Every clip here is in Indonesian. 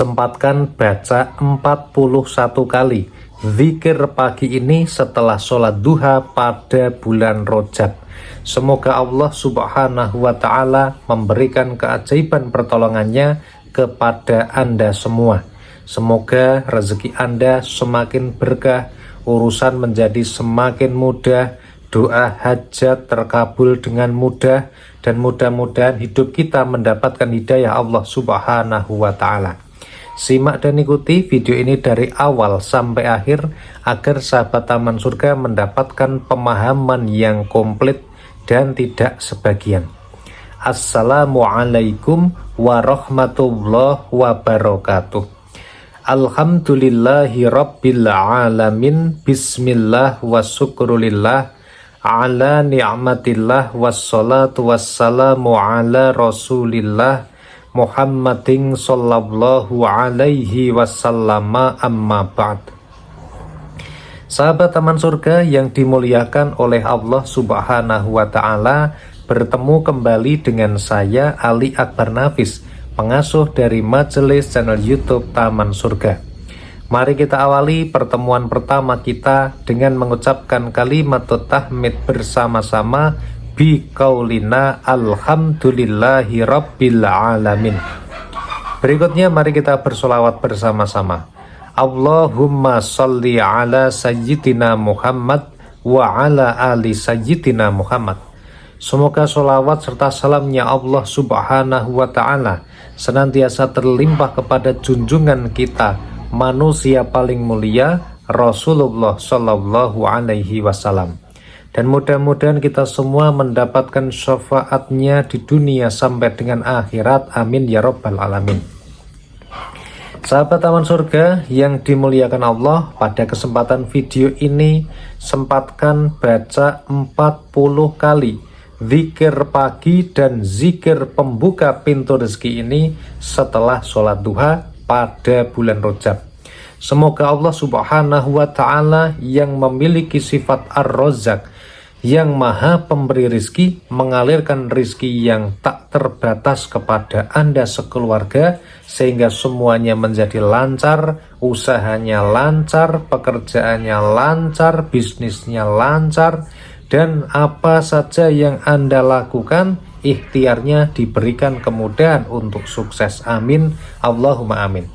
Sempatkan baca 41 kali zikir pagi ini setelah sholat duha pada bulan Rajab. Semoga Allah Subhanahu wa Ta'ala memberikan keajaiban pertolongannya kepada Anda semua. Semoga rezeki Anda semakin berkah, urusan menjadi semakin mudah, doa hajat terkabul dengan mudah, dan mudah-mudahan hidup kita mendapatkan hidayah Allah Subhanahu wa Ta'ala. Simak dan ikuti video ini dari awal sampai akhir agar sahabat Taman Surga mendapatkan pemahaman yang komplit dan tidak sebagian. Assalamualaikum warahmatullahi wabarakatuh. Alhamdulillahi rabbil alamin. Bismillah wa syukrulillah ala ni'matillah wassalatu wassalamu ala rasulillah Muhammadin sallallahu alaihi wasallam, amma ba'd. Sahabat Taman Surga yang dimuliakan oleh Allah Subhanahu wa Ta'ala, bertemu kembali dengan saya Ali Akbar Nafis, pengasuh dari majelis channel YouTube Taman Surga. Mari kita awali pertemuan pertama kita dengan mengucapkan kalimat tahmid bersama-sama biqaulina alhamdulillahi rabbil alamin. Berikutnya mari kita bersolawat bersama-sama. Allahumma sholli ala sayyidina Muhammad wa ala ali sayyidina Muhammad. Semoga sholawat serta salamnya Allah Subhanahu wa Ta'ala senantiasa terlimpah kepada junjungan kita, manusia paling mulia, Rasulullah Shallallahu alaihi wasallam. Dan mudah-mudahan kita semua mendapatkan syafaatnya di dunia sampai dengan akhirat. Amin ya rabbal alamin. Sahabat Taman Surga yang dimuliakan Allah, pada kesempatan video ini sempatkan baca 40 kali zikir pagi dan zikir pembuka pintu rezeki ini setelah sholat duha pada bulan Rajab. Semoga Allah Subhanahu wa Ta'ala yang memiliki sifat Ar-Razzaq, yang maha pemberi rizki, mengalirkan rizki yang tak terbatas kepada Anda sekeluarga, sehingga semuanya menjadi lancar, usahanya lancar, pekerjaannya lancar, bisnisnya lancar, dan apa saja yang Anda lakukan, ikhtiarnya diberikan kemudahan untuk sukses. Amin, Allahumma amin.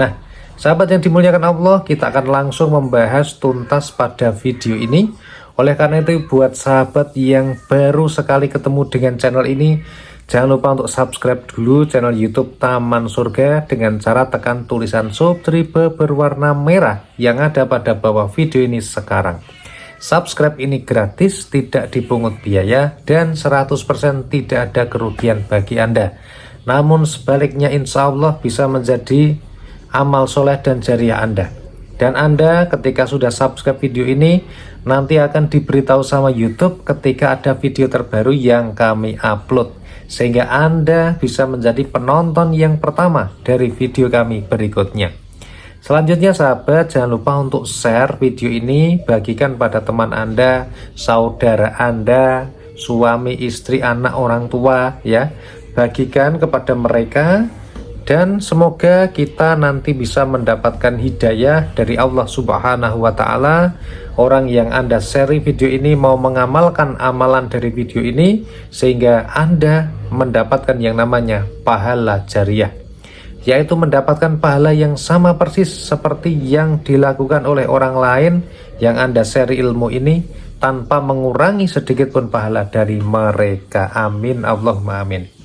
Nah, sahabat yang dimuliakan Allah, kita akan langsung membahas tuntas pada video ini. Oleh karena itu, buat sahabat yang baru sekali ketemu dengan channel ini, jangan lupa untuk subscribe dulu channel YouTube Taman Surga dengan cara tekan tulisan subscribe berwarna merah yang ada pada bawah video ini sekarang. Subscribe ini gratis, tidak dipungut biaya, dan 100% tidak ada kerugian bagi Anda. Namun sebaliknya insya Allah bisa menjadi amal soleh dan jariah Anda. Dan Anda ketika sudah subscribe video ini, nanti akan diberitahu sama YouTube ketika ada video terbaru yang kami upload, sehingga Anda bisa menjadi penonton yang pertama dari video kami berikutnya. Selanjutnya sahabat, jangan lupa untuk share video ini, bagikan pada teman Anda, saudara Anda, suami, istri, anak, orang tua, ya. Bagikan kepada mereka. Dan semoga kita nanti bisa mendapatkan hidayah dari Allah Subhanahu wa Ta'ala. Orang yang Anda share video ini mau mengamalkan amalan dari video ini, sehingga Anda mendapatkan yang namanya pahala jariah, yaitu mendapatkan pahala yang sama persis seperti yang dilakukan oleh orang lain yang Anda share ilmu ini, tanpa mengurangi sedikit pun pahala dari mereka. Amin, Allahumma amin.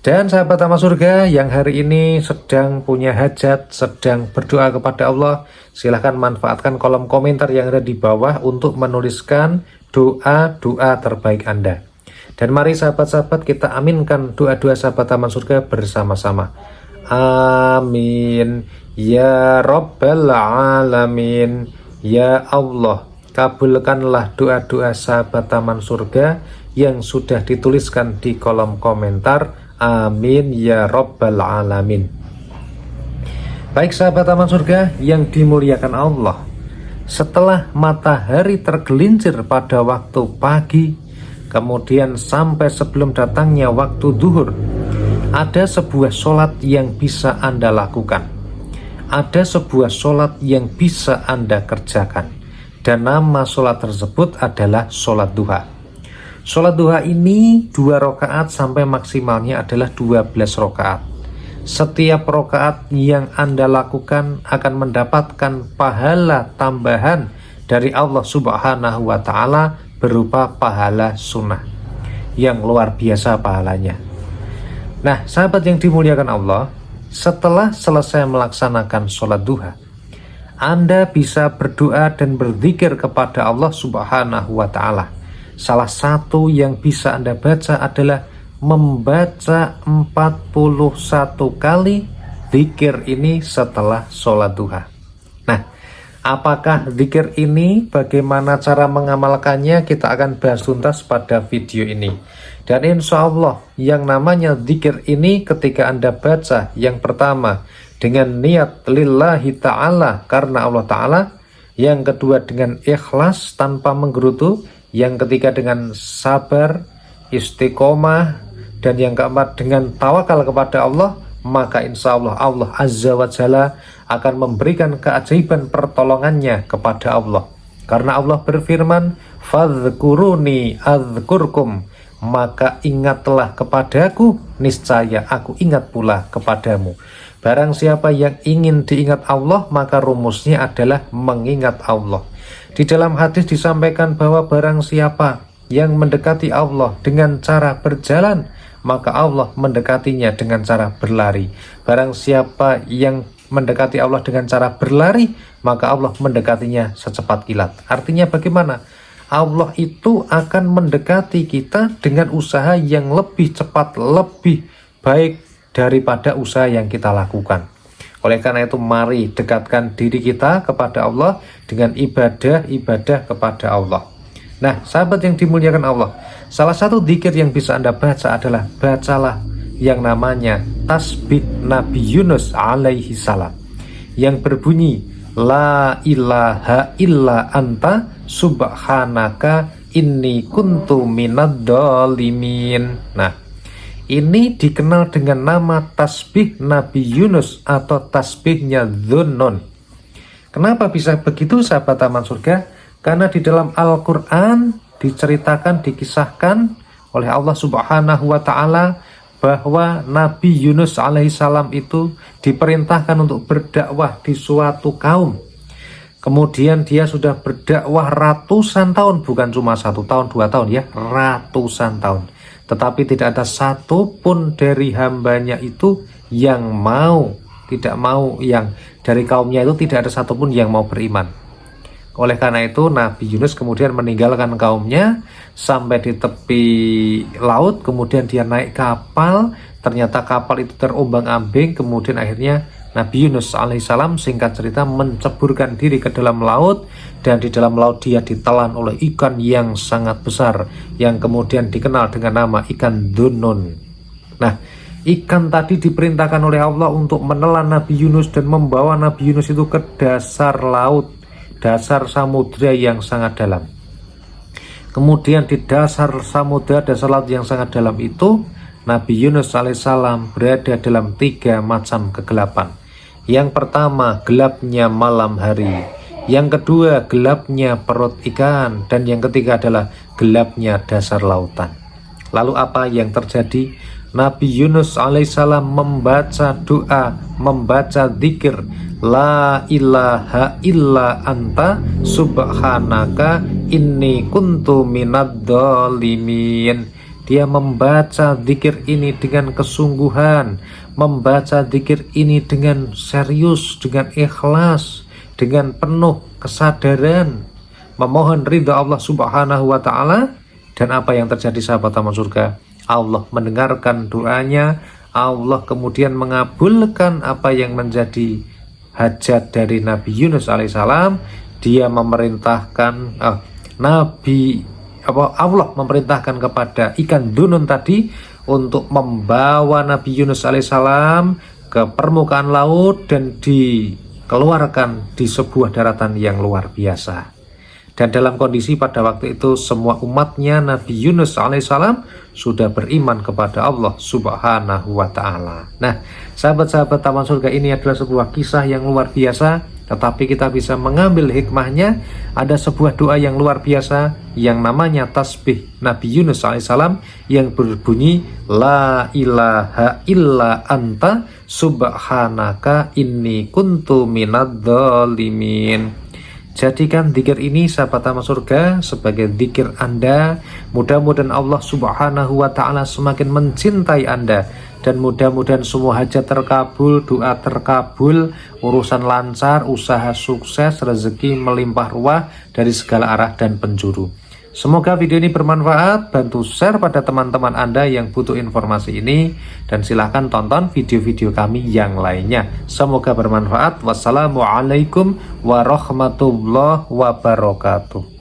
Dan sahabat Taman Surga yang hari ini sedang punya hajat, sedang berdoa kepada Allah, silahkan manfaatkan kolom komentar yang ada di bawah untuk menuliskan doa-doa terbaik Anda. Dan mari sahabat-sahabat kita aminkan doa-doa sahabat Taman Surga bersama-sama. Amin ya rabbal alamin. Ya Allah, kabulkanlah doa-doa sahabat Taman Surga yang sudah dituliskan di kolom komentar. Amin ya rabbal alamin. Baik sahabat Taman Surga yang dimuliakan Allah, setelah matahari tergelincir pada waktu pagi, kemudian sampai sebelum datangnya waktu duhur, Ada sebuah sholat yang bisa Anda lakukan, ada sebuah sholat yang bisa Anda kerjakan, dan nama sholat tersebut adalah sholat duha. Sholat duha ini 2 rakaat sampai maksimalnya adalah 12 rakaat. Setiap rakaat yang Anda lakukan akan mendapatkan pahala tambahan dari Allah Subhanahu wa Ta'ala berupa pahala sunnah yang luar biasa pahalanya. Nah, sahabat yang dimuliakan Allah, setelah selesai melaksanakan sholat duha, Anda bisa berdoa dan berzikir kepada Allah Subhanahu wa Ta'ala. Salah satu yang bisa Anda baca adalah membaca 41 kali zikir ini setelah sholat duha. Nah, apakah zikir ini, bagaimana cara mengamalkannya, kita akan bahas tuntas pada video ini. Dan insya Allah yang namanya zikir ini ketika Anda baca yang pertama dengan niat lillahi ta'ala karena Allah Ta'ala, yang kedua dengan ikhlas tanpa menggerutu, yang ketiga dengan sabar, istiqomah, dan yang keempat dengan tawakal kepada Allah, maka insya Allah Allah Azza wa Jalla akan memberikan keajaiban pertolongannya kepada Allah. Karena Allah berfirman, fadhkuruni adzkurkum, maka ingatlah kepadaku, niscaya aku ingat pula kepadamu. Barang siapa yang ingin diingat Allah, maka rumusnya adalah mengingat Allah. Di dalam hadis disampaikan bahwa barang siapa yang mendekati Allah dengan cara berjalan, maka Allah mendekatinya dengan cara berlari. Barang siapa yang mendekati Allah dengan cara berlari, maka Allah mendekatinya secepat kilat. Artinya bagaimana? Allah itu akan mendekati kita dengan usaha yang lebih cepat, lebih baik daripada usaha yang kita lakukan. Oleh karena itu, mari dekatkan diri kita kepada Allah dengan ibadah-ibadah kepada Allah. Nah, sahabat yang dimuliakan Allah, salah satu zikir yang bisa Anda baca adalah bacalah yang namanya tasbih Nabi Yunus alaihi salam, yang berbunyi la ilaha illa anta subhanaka inni kuntu minadh-dhalimin. Nah, ini dikenal dengan nama tasbih Nabi Yunus atau tasbihnya Dhunnun. Kenapa bisa begitu, sahabat taman surga? Karena di dalam Al-Quran diceritakan, dikisahkan oleh Allah Subhanahu wa Ta'ala bahwa Nabi Yunus alaihissalam itu diperintahkan untuk berdakwah di suatu kaum. Kemudian dia sudah berdakwah ratusan tahun, bukan cuma 1 tahun, 2 tahun ya, ratusan tahun. Tetapi tidak ada satupun dari hambanya itu yang tidak mau, yang dari kaumnya itu tidak ada satupun yang mau beriman. Oleh karena itu Nabi Yunus kemudian meninggalkan kaumnya sampai di tepi laut, kemudian dia naik kapal, ternyata kapal itu terombang-ambing, kemudian akhirnya Nabi Yunus alaihissalam singkat cerita menceburkan diri ke dalam laut, dan di dalam laut dia ditelan oleh ikan yang sangat besar yang kemudian dikenal dengan nama ikan Dhunnun. Nah, ikan tadi diperintahkan oleh Allah untuk menelan Nabi Yunus dan membawa Nabi Yunus itu ke dasar laut, dasar samudra yang sangat dalam. Kemudian di dasar samudra, dasar laut yang sangat dalam itu, Nabi Yunus alaihissalam berada dalam 3 macam kegelapan. Yang pertama, gelapnya malam hari. Yang kedua, gelapnya perut ikan. Dan yang ketiga adalah gelapnya dasar lautan. Lalu apa yang terjadi? Nabi Yunus alaihissalam membaca doa, membaca zikir la ilaha illa anta subhanaka inni kuntu minadh-dhalimin. Dia membaca zikir ini dengan kesungguhan, membaca zikir ini dengan serius, dengan ikhlas, dengan penuh kesadaran, memohon ridha Allah Subhanahu wa Ta'ala. Dan apa yang terjadi, sahabat taman surga? Allah mendengarkan doanya, Allah kemudian mengabulkan apa yang menjadi hajat dari Nabi Yunus alaihissalam. Dia memerintahkan Allah memerintahkan kepada ikan Dhunnun tadi untuk membawa Nabi Yunus alaihissalam ke permukaan laut dan dikeluarkan di sebuah daratan yang luar biasa. Dan dalam kondisi pada waktu itu semua umatnya Nabi Yunus alaihissalam sudah beriman kepada Allah subhanahu wa ta'ala. Nah, sahabat-sahabat Taman Surga, ini adalah sebuah kisah yang luar biasa, tetapi kita bisa mengambil hikmahnya. Ada sebuah doa yang luar biasa yang namanya tasbih Nabi Yunus alaihissalam yang berbunyi La ilaha illa anta subhanaka inni kuntu minadz-dzalimin. Jadikan zikir ini sahabat Taman Surga sebagai zikir Anda. Mudah-mudahan Allah subhanahu wa ta'ala semakin mencintai Anda, dan mudah-mudahan semua hajat terkabul, doa terkabul, urusan lancar, usaha sukses, rezeki melimpah ruah dari segala arah dan penjuru. Semoga video ini bermanfaat. Bantu share pada teman-teman Anda yang butuh informasi ini, dan silahkan tonton video-video kami yang lainnya. Semoga bermanfaat. Wassalamualaikum warahmatullahi wabarakatuh.